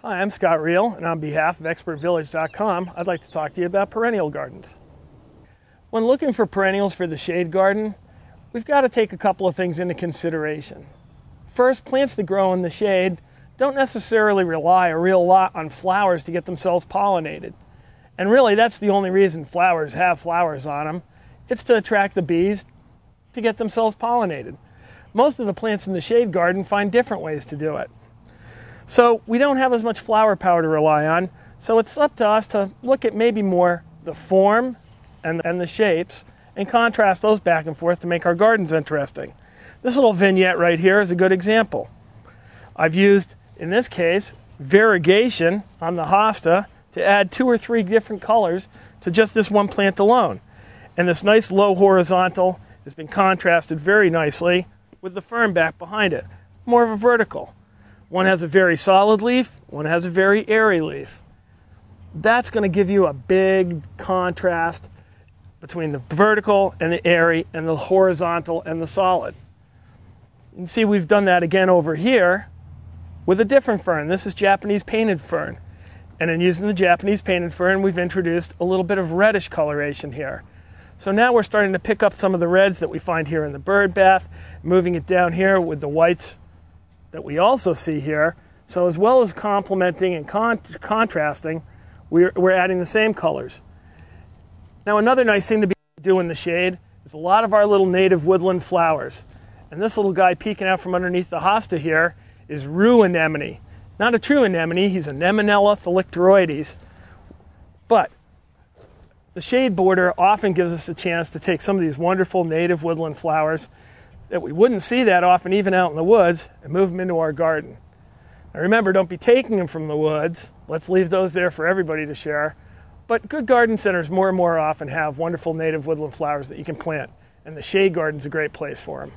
Hi, I'm Scott Reel, and on behalf of ExpertVillage.com, I'd like to talk to you about perennial gardens. When looking for perennials for the shade garden, we've got to take a couple of things into consideration. First, plants that grow in the shade don't necessarily rely a real lot on flowers to get themselves pollinated. And really, that's the only reason flowers have flowers on them. It's to attract the bees to get themselves pollinated. Most of the plants in the shade garden find different ways to do it. So we don't have as much flower power to rely on, so it's up to us to look at maybe more the form and the shapes and contrast those back and forth to make our gardens interesting. This little vignette right here is a good example. I've used, in this case, variegation on the hosta to add 2 or 3 different colors to just this one plant alone. And this nice low horizontal has been contrasted very nicely with the fern back behind it, more of a vertical. One has a very solid leaf, one has a very airy leaf. That's going to give you a big contrast between the vertical and the airy and the horizontal and the solid. You can see we've done that again over here with a different fern. This is Japanese painted fern. And in using the Japanese painted fern, we've introduced a little bit of reddish coloration here. So now we're starting to pick up some of the reds that we find here in the bird bath, moving it down here with the whites that we also see here. So as well as complementing and contrasting, we're adding the same colors. Now another nice thing to do in the shade is a lot of our little native woodland flowers. And this little guy peeking out from underneath the hosta here is rue anemone. Not a true anemone, he's a Nemonella thalicteroides. But the shade border often gives us a chance to take some of these wonderful native woodland flowers that we wouldn't see that often even out in the woods and move them into our garden. Now remember, don't be taking them from the woods. Let's leave those there for everybody to share. But good garden centers more and more often have wonderful native woodland flowers that you can plant, and the shade garden's a great place for them.